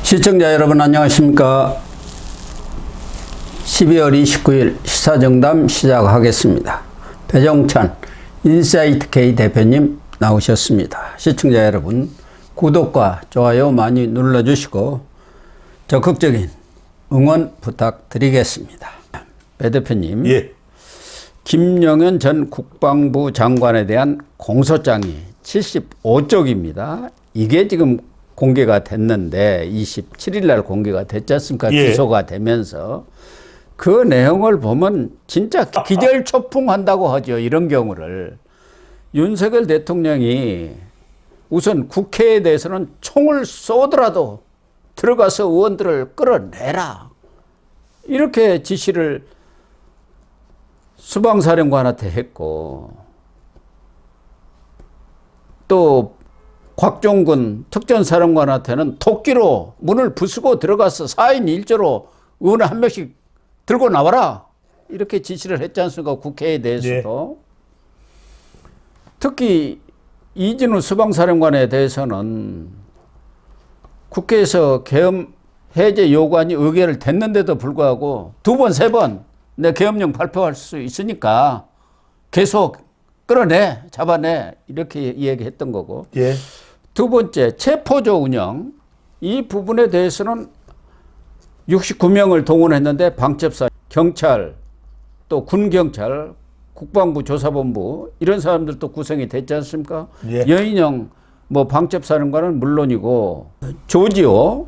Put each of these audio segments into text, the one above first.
시청자 여러분 안녕하십니까. 12월 29일 시사정담 시작하겠습니다. 배종찬 인사이트 K 대표님 나오셨습니다. 시청자 여러분 구독과 좋아요 많이 눌러주시고 적극적인 응원 부탁드리겠습니다. 배 대표님, 예. 김영현 전 국방부 장관에 대한 공소장이 75쪽입니다. 이게 지금 공개가 됐는데 27일 날 공개가 됐지 않습니까? 예. 기소가 되면서 그 내용을 보면 진짜 기절초풍한다고 하죠. 이런 경우를. 윤석열 대통령이 우선 국회에 대해서는 총을 쏘더라도 들어가서 의원들을 끌어내라. 이렇게 지시를 수방사령관한테 했고, 또 곽종근 특전사령관한테는 도끼로 문을 부수고 들어가서 4인 1조로 의원 한 명씩 들고 나와라. 이렇게 지시를 했지 않습니까? 국회에 대해서도. 네. 특히 이진우 수방사령관에 대해서는 국회에서 계엄 해제 요구안이 의결을 됐는데도 불구하고 두 번, 세 번 내 계엄령 발표할 수 있으니까 계속 끌어내, 잡아내 이렇게 얘기했던 거고. 예. 두 번째, 체포조 운영. 이 부분에 대해서는 69명을 동원했는데 방첩사, 경찰, 또 군경찰, 국방부 조사본부 이런 사람들도 구성이 됐지 않습니까? 예. 여인영 방첩사령관은 물론이고 조지호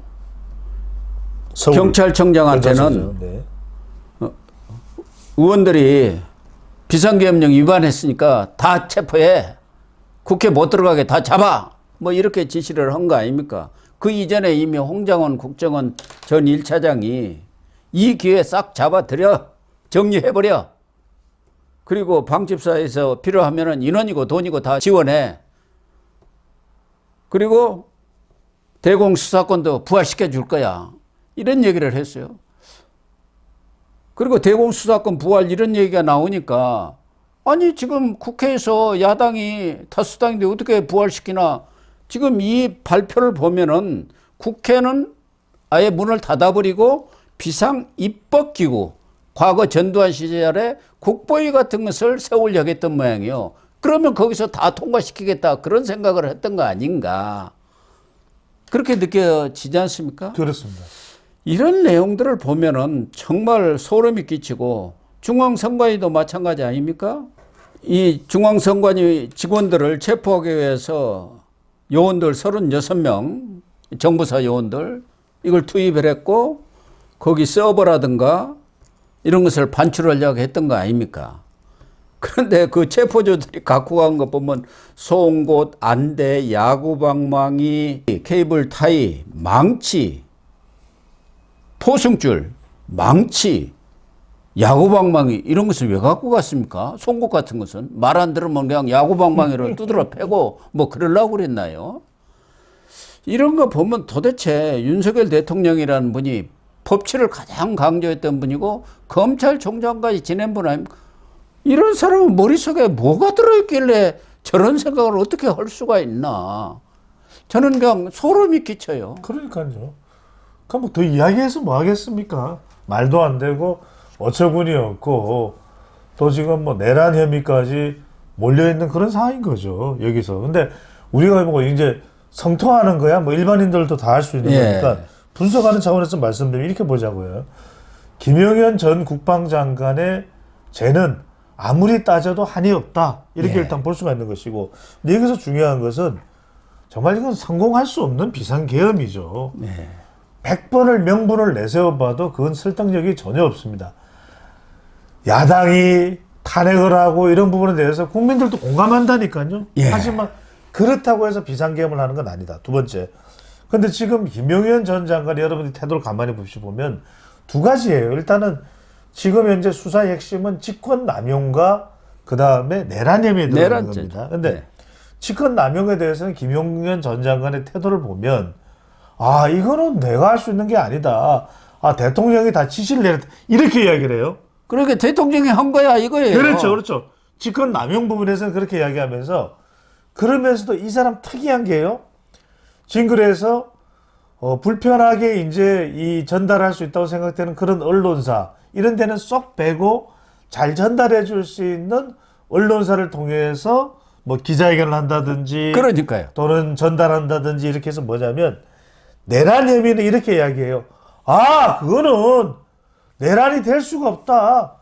경찰청장한테는 네. 의원들이 비상계엄령 위반했으니까 다 체포해. 국회 못 들어가게 다 잡아. 이렇게 지시를 한 거 아닙니까? 그 이전에 이미 홍장원 국정원 전 1차장이 이 기회에 싹 잡아들여 정리해버려. 그리고 방집사에서 필요하면 인원이고 돈이고 다 지원해. 그리고 대공수사권도 부활시켜 줄 거야. 이런 얘기를 했어요. 그리고 대공수사권 부활 이런 얘기가 나오니까 아니 지금 국회에서 야당이 다수당인데 어떻게 부활시키나. 지금 이 발표를 보면은 국회는 아예 문을 닫아버리고 비상입법기구, 과거 전두환 시절에 국보위 같은 것을 세우려고 했던 모양이요. 그러면 거기서 다 통과시키겠다 그런 생각을 했던 거 아닌가. 그렇게 느껴지지 않습니까? 그렇습니다. 이런 내용들을 보면은 정말 소름이 끼치고 중앙선관위도 마찬가지 아닙니까? 이 중앙선관위 직원들을 체포하기 위해서 요원들 36명, 정부사 요원들 이걸 투입을 했고 거기 서버라든가 이런 것을 반출하려고 했던 거 아닙니까? 그런데 그 체포조들이 갖고 간 거 보면 송곳, 안대, 야구방망이, 케이블 타이, 망치, 포승줄, 망치, 야구방망이 이런 것을 왜 갖고 갔습니까? 송곳 같은 것은 말 안 들으면 그냥 야구방망이를 두드러 패고 그러려고 그랬나요? 이런 거 보면 도대체 윤석열 대통령이라는 분이 법치를 가장 강조했던 분이고 검찰총장까지 지낸 분 아닙니까? 이런 사람은 머릿속에 뭐가 들어있길래 저런 생각을 어떻게 할 수가 있나. 저는 그냥 소름이 끼쳐요. 그러니까요. 그럼 더 이야기해서 뭐 하겠습니까? 말도 안 되고 어처구니 없고 또 지금 내란 혐의까지 몰려있는 그런 상황인 거죠. 여기서. 근데 우리가 이제 성토하는 거야. 일반인들도 다 할 수 있는 거니까 분석하는 차원에서 말씀드리면 이렇게 보자고요. 김영현 전 국방장관의 죄는 아무리 따져도 한이 없다. 이렇게 일단 볼 수가 있는 것이고. 근데 여기서 중요한 것은 정말 이건 성공할 수 없는 비상계엄이죠. 100번을 명분을 내세워봐도 그건 설득력이 전혀 없습니다. 야당이 탄핵을 하고 이런 부분에 대해서 국민들도 공감한다니까요. 하지만 그렇다고 해서 비상계엄을 하는 건 아니다. 두 번째. 근데 지금 김용현 전 장관이 여러분들이 태도를 가만히 보시면 두 가지예요. 일단은 지금 현재 수사의 핵심은 직권남용과 그 다음에 내란 혐의에 들어가는 겁니다. 근데 직권남용에 대해서는 김용현 전 장관의 태도를 보면 이거는 내가 할 수 있는 게 아니다. 대통령이 다 지시를 내렸다. 이렇게 이야기를 해요. 그러니까 대통령이 한 거야 이거예요. 그렇죠. 직권남용 부분에서는 그렇게 이야기하면서 그러면서도 이 사람 특이한 게요. 지금 그래서 불편하게 이제 이 전달할 수 있다고 생각되는 그런 언론사 이런 데는 쏙 빼고 잘 전달해 줄 수 있는 언론사를 통해서 뭐 기자회견을 한다든지 그러니까요. 또는 전달한다든지 이렇게 해서 뭐냐면 내란 혐의는 이렇게 이야기해요. 아, 그거는 내란이 될 수가 없다.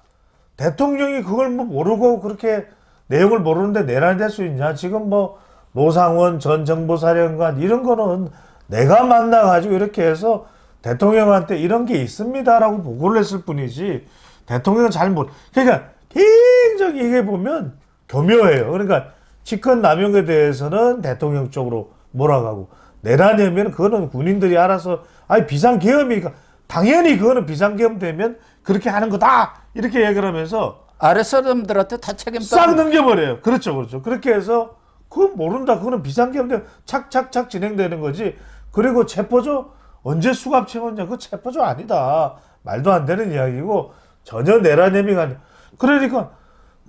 대통령이 그걸 뭐 모르고 그렇게 내용을 모르는데 내란이 될 수 있냐. 지금 뭐 노상원 전 정보사령관 이런 거는 내가 만나가지고 이렇게 해서 대통령한테 이런 게 있습니다라고 보고를 했을 뿐이지 대통령은 잘 모르. 그러니까 굉장히 이게 보면 교묘해요. 그러니까 직권 남용에 대해서는 대통령 쪽으로 몰아가고 내란 혐의는 그거는 군인들이 알아서 아니 비상계엄이니까 당연히 그거는 비상계엄 되면 그렇게 하는 거다 이렇게 얘기를 하면서 아랫사람들한테 다 책임 싹 넘겨버려요. 그렇죠, 그렇죠. 그렇게 해서 그건 모른다. 그거는 비상계엄 되면 착착착 진행되는 거지. 그리고 체포조 언제 수갑 채웠냐? 그거 체포조 아니다. 말도 안 되는 이야기고 전혀 내란 혐의가 아니야. 그러니까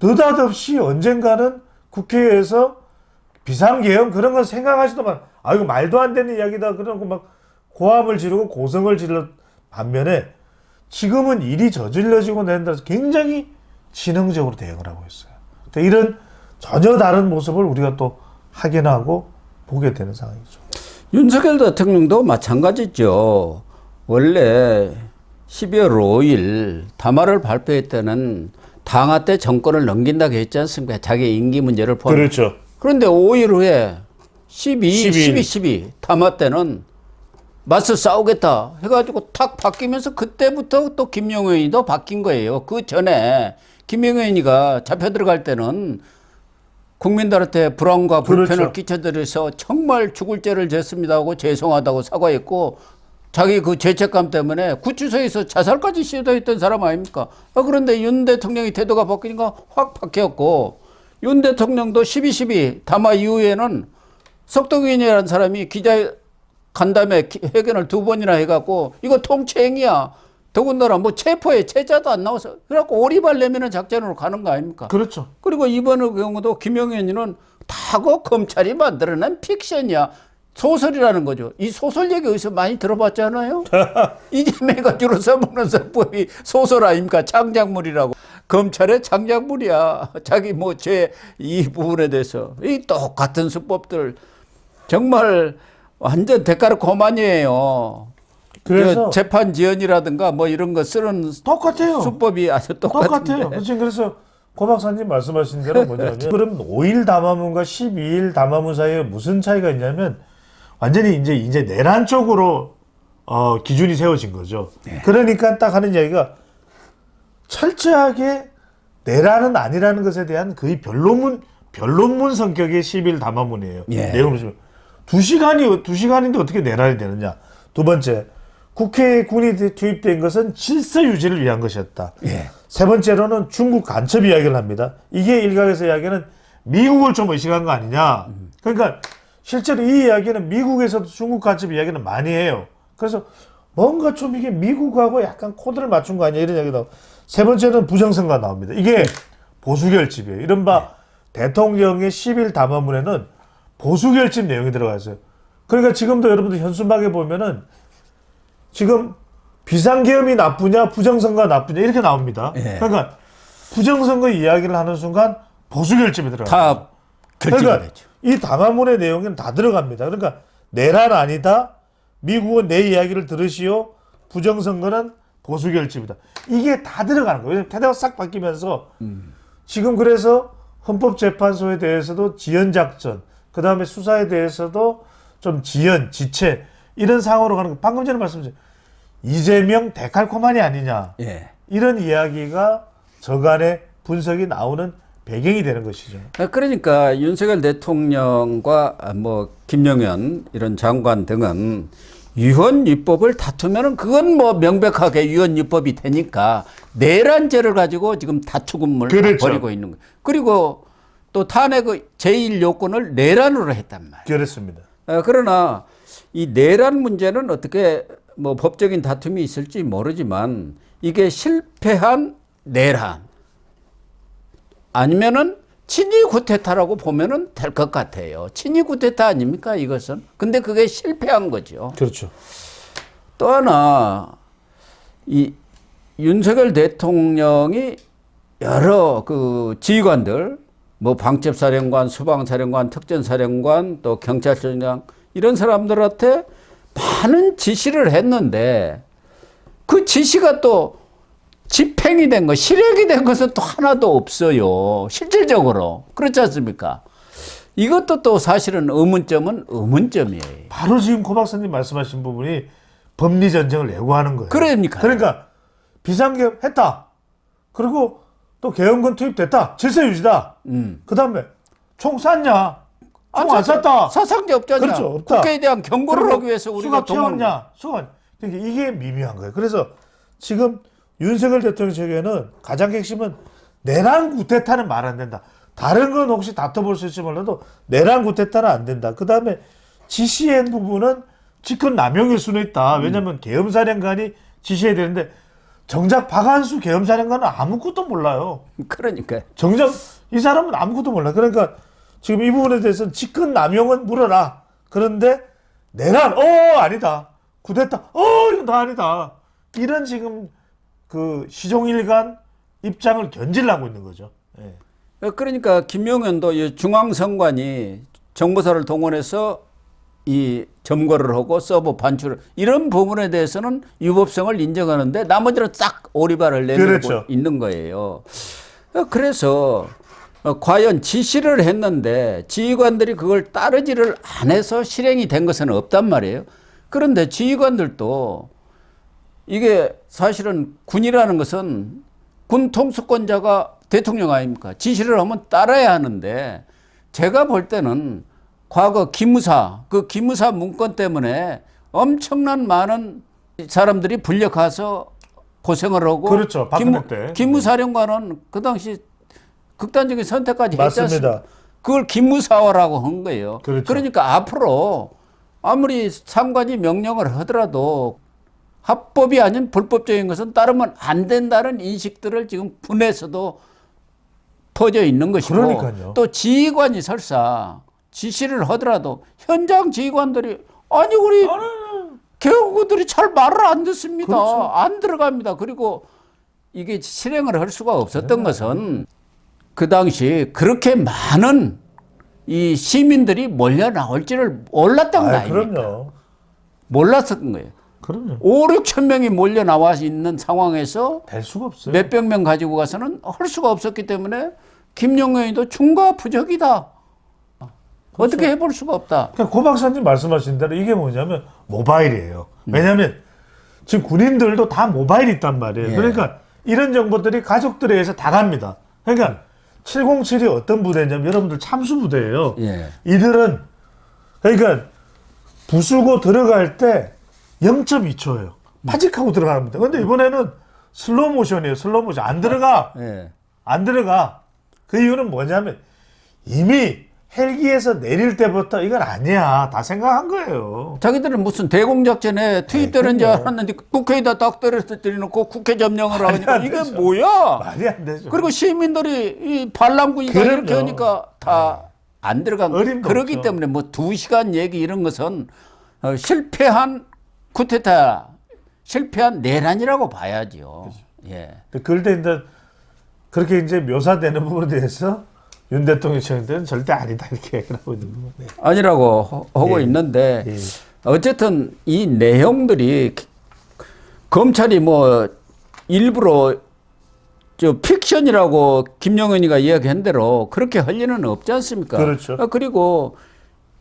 느닷없이 언젠가는 국회에서 비상계엄 그런 건 생각하지도 마. 아 이거 말도 안 되는 이야기다. 그러고 막 고함을 지르고 고성을 지르 반면에 지금은 일이 저질러지고 난다서 굉장히 지능적으로 대응을 하고 있어요. 이런 전혀 다른 모습을 우리가 또 확인하고 보게 되는 상황이죠. 윤석열 대통령도 마찬가지죠. 원래 12월 5일 담화를 발표할 때는 당화 때 정권을 넘긴다고 했지 않습니까? 자기 임기 문제를 포함. 그렇죠. 그런데 5일 후에 12 담화 때는 맞서 싸우겠다 해가지고 탁 바뀌면서 그때부터 또 김용현이도 바뀐 거예요. 그 전에 김용현이가 잡혀 들어갈 때는 국민들한테 불안과 불편을 그렇죠. 끼쳐드려서 정말 죽을 죄를 졌습니다 하고 죄송하다고 사과했고 자기 그 죄책감 때문에 구치소에서 자살까지 시도했던 사람 아닙니까? 그런데 윤 대통령이 태도가 바뀌니까 확 바뀌었고 윤 대통령도 12 담화 이후에는 석동윤이라는 사람이 기자 간담회 회견을 2번이나 해갖고 이거 통치행위야. 더군다나 뭐 체포에 체자도 안 나와서 그래갖고 오리발내미는 작전으로 가는 거 아닙니까? 그렇죠. 그리고 이번의 경우도 김용현이는 다고 검찰이 만들어낸 픽션이야. 소설이라는 거죠. 이 소설 얘기 어디서 많이 들어봤잖아요. 이재명이가 주로 써먹는 서법이 소설 아닙니까? 창작물이라고. 검찰의 창작물이야. 자기 뭐 죄 이 부분에 대해서. 이 똑같은 수법들 정말 완전 대가를 고만이에요. 그래서 재판 지연이라든가 뭐 이런 거 쓰는 똑같아요. 수법이 아주 똑같은데. 똑같아요. 그래서 고 박사님 말씀하신 대로 뭐냐면 그럼 5일 담화문과 12일 담화문 사이에 무슨 차이가 있냐면 완전히 이제 내란 쪽으로 기준이 세워진 거죠. 네. 그러니까 딱 하는 이야기가 철저하게 내란은 아니라는 것에 대한 거의 변론문 성격의 12일 담화문이에요. 예. 내용을 보시면 2시간인데 어떻게 내란이 되느냐. 두 번째, 국회에 군이 투입된 것은 질서 유지를 위한 것이었다. 예. 세 번째로는 중국 간첩 이야기를 합니다. 이게 일각에서 이야기는 미국을 좀 의식한 거 아니냐. 그러니까 실제로 이 이야기는 미국에서도 중국 간첩 이야기는 많이 해요. 그래서 뭔가 좀 이게 미국하고 약간 코드를 맞춘 거 아니야 이런 이야기도 하고. 세 번째는 부정선거 나옵니다. 이게 보수결집이에요. 이른바 대통령의 10일 담화문에는 보수결집 내용이 들어가 있어요. 그러니까 지금도 여러분들 현수막에 보면은 지금 비상계엄이 나쁘냐 부정선거가 나쁘냐 이렇게 나옵니다. 예. 그러니까 부정선거 이야기를 하는 순간 보수결집이 들어가요. 다 결집이 그러니까 되죠. 이 담화문의 내용은 다 들어갑니다. 그러니까 내란 아니다. 미국은 내 이야기를 들으시오. 부정선거는 보수결집이다. 이게 다 들어가는 거예요. 왜냐면 태도가 싹 바뀌면서 지금 그래서 헌법재판소에 대해서도 지연작전 그 다음에 수사에 대해서도 좀 지연, 지체 이런 상황으로 가는 거. 방금 전에 말씀드린 이재명 데칼코마니 아니냐. 예. 이런 이야기가 저간의 분석이 나오는 배경이 되는 것이죠. 그러니까 윤석열 대통령과 뭐 김용현 이런 장관 등은 위헌위법을 다투면은 그건 뭐 명백하게 위헌위법이 되니까 내란죄를 가지고 지금 다투금을 그렇죠. 벌이고 있는 거예요. 그리고 또 탄핵의 제1 요건을 내란으로 했단 말이에요. 그렇습니다. 그러나 이 내란 문제는 어떻게 뭐 법적인 다툼이 있을지 모르지만 이게 실패한 내란 아니면은 친위 쿠데타라고 보면은 될 것 같아요. 친위 쿠데타 아닙니까 이것은? 근데 그게 실패한 거죠. 그렇죠. 또 하나 이 윤석열 대통령이 여러 그 지휘관들 뭐 방첩사령관, 수방사령관, 특전사령관 또 경찰청장 이런 사람들한테 많은 지시를 했는데 그 지시가 또 집행이 된 거, 실행이 된 것은 또 하나도 없어요. 실질적으로. 그렇지 않습니까? 이것도 또 사실은 의문점이에요. 바로 지금 고 박사님 말씀하신 부분이 법리 전쟁을 예고하는 거예요. 그러니까 비상계엄 했다. 그리고 또 계엄군 투입됐다. 질서 유지다. 그다음에 총 쐈냐? 총 안 쐈다. 사상자 없잖냐. 그렇죠. 없다. 국회에 대한 경고를 하기 위해서 우리가 수가 채웠냐? 수가 그러니까 이게 미미한 거예요. 그래서 지금 윤석열 대통령 측에는 가장 핵심은 내란 구태타는 말 안 된다. 다른 건 혹시 다퉈볼 수 있을지 몰라도 내란 구태타는 안 된다. 그다음에 지시한 부분은 직권 남용일 수는 있다. 왜냐하면 계엄사령관이 지시해야 되는데 정작 박한수 계엄사령관은 아무것도 몰라요. 그러니까 정작 이 사람은 아무것도 몰라. 그러니까 지금 이 부분에 대해서는 직권 남용은 물어라. 그런데 내란 아니다. 구태타 이건 다 아니다. 이런 지금 그 시종일관 입장을 견질하고 있는 거죠. 예. 그러니까 김용현도 이 중앙선관위 정보사를 동원해서 이 점거를 하고 서버 반출을 이런 부분에 대해서는 유법성을 인정하는데 나머지는 싹 오리발을 내밀고 그렇죠. 있는 거예요. 그래서 과연 지시를 했는데 지휘관들이 그걸 따르지를 안 해서 실행이 된 것은 없단 말이에요. 그런데 지휘관들도 이게 사실은 군이라는 것은 군 통수권자가 대통령 아닙니까? 지시를 하면 따라야 하는데 제가 볼 때는 과거 기무사, 그 기무사 문건 때문에 엄청난 많은 사람들이 불려가서 고생을 하고 그렇죠. 박근혜 때. 기무사령관은 그 당시 극단적인 선택까지 했지 맞습니다. 않습니까? 그걸 기무사화라고 한 거예요. 그렇죠. 그러니까 앞으로 아무리 상관이 명령을 하더라도 합법이 아닌 불법적인 것은 따르면 안 된다는 인식들을 지금 군에서도 퍼져 있는 것이고 그러니까요. 또 지휘관이 설사 지시를 하더라도 현장 지휘관들이 아니 우리 개혁구들이 잘 말을 안 듣습니다. 그렇죠. 안 들어갑니다. 그리고 이게 실행을 할 수가 없었던 것은 그 당시 그렇게 많은 이 시민들이 몰려 나올지를 몰랐던 거 아닙니까? 그럼요. 몰랐던 거예요. 그럼요. 5, 6천 명이 몰려 나와 있는 상황에서 될 수가 없어요. 몇백 명 가지고 가서는 할 수가 없었기 때문에 김용현이도 중과부적이다. 어떻게 해볼 수가 없다. 그러니까 고 박사님 말씀하신 대로 이게 뭐냐면 모바일이에요. 왜냐하면 지금 군인들도 다 모바일이 있단 말이에요. 예. 그러니까 이런 정보들이 가족들에 의해서 다 갑니다. 그러니까 707이 어떤 부대냐면 여러분들 참수부대예요. 예. 이들은 그러니까 부수고 들어갈 때 0.2초예요. 파직하고 들어갑니다. 근데 이번에는 슬로우 모션이에요. 슬로우 모션. 안 들어가. 예. 안 들어가. 그 이유는 뭐냐면 이미 헬기에서 내릴 때부터 이건 아니야. 다 생각한 거예요. 자기들은 무슨 대공작전에 투입되는 줄 그럼요. 알았는데 국회에다 딱 때려놓고 국회 점령을 말이 하니까 안 이게 되죠. 뭐야? 말이 안 되죠. 그리고 시민들이 이 반란군이다 그럼요. 이렇게 하니까 다 안 들어간 거예요. 어림도 그렇기 없죠. 때문에 뭐 2시간 얘기 이런 것은 실패한 쿠데타, 실패한 내란이라고 봐야죠. 예. 그럴 때 이제 그렇게 이제 묘사되는 부분에 대해서 윤 대통령 측은 절대 아니다 이렇게 얘기를 하고 있는 거예요. 네. 아니라고 하고 예. 있는데 예. 어쨌든 이 내용들이 검찰이 뭐 일부러 저 픽션이라고 김영은이가 이야기한 대로 그렇게 할 리는 없지 않습니까? 그렇죠. 그리고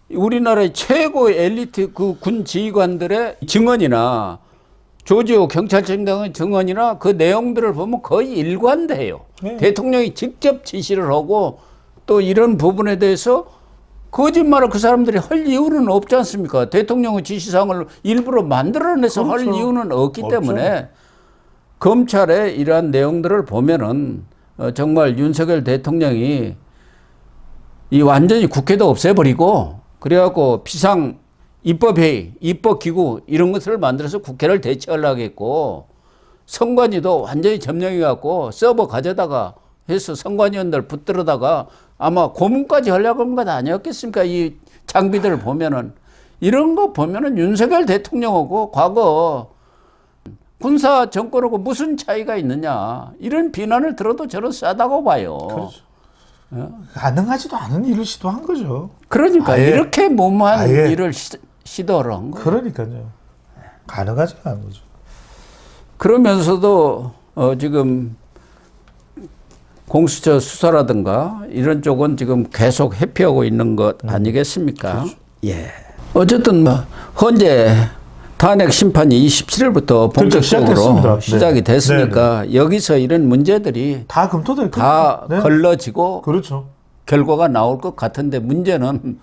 우리나라의 최고 엘리트 그 군 지휘관들의 증언이나 조지호 경찰청장의 증언이나 그 내용들을 보면 거의 일관돼요. 네. 대통령이 직접 지시를 하고 또 이런 부분에 대해서 거짓말을 그 사람들이 할 이유는 없지 않습니까? 대통령의 지시사항을 일부러 만들어내서 그렇죠. 할 이유는 없기 없죠. 때문에 검찰의 이러한 내용들을 보면은 정말 윤석열 대통령이 이 완전히 국회도 없애버리고 그래갖고 비상 입법회의, 입법기구 이런 것을 만들어서 국회를 대체하려고 했고 선관위도 완전히 점령해갖고 서버 가져다가 해서 선관위원들 붙들어다가 아마 고문까지 하려고 한 것 아니었겠습니까? 이 장비들을 보면은. 이런 거 보면은 윤석열 대통령하고 과거 군사 정권하고 무슨 차이가 있느냐. 이런 비난을 들어도 저는 싸다고 봐요. 그렇죠. 가능하지도 않은 일을 시도한 거죠. 그러니까 아예, 이렇게 무모한 아예. 일을 시도를 한 거예요. 그러니까요. 가능하지가 않은 거죠. 그러면서도 지금 공수처 수사라든가 이런 쪽은 지금 계속 회피하고 있는 것 아니겠습니까? 그렇죠. 예. 어쨌든 뭐 현재 탄핵 심판이 27일부터 본격적으로 시작됐습니다. 시작이 네. 됐으니까 여기서 이런 문제들이 다 검토될 거죠. 다 네. 걸러지고 그렇죠. 결과가 나올 것 같은데 문제는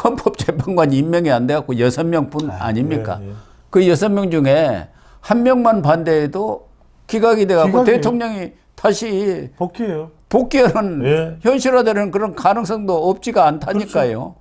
헌법재판관 임명이 안 돼갖고 6명뿐 아닙니까? 예, 예. 그 6명 중에 한 명만 반대해도 기각이 돼갖고 기각이에요. 대통령이 다시 복귀해요. 복귀하는 예. 현실화되는 그런 가능성도 없지가 않다니까요.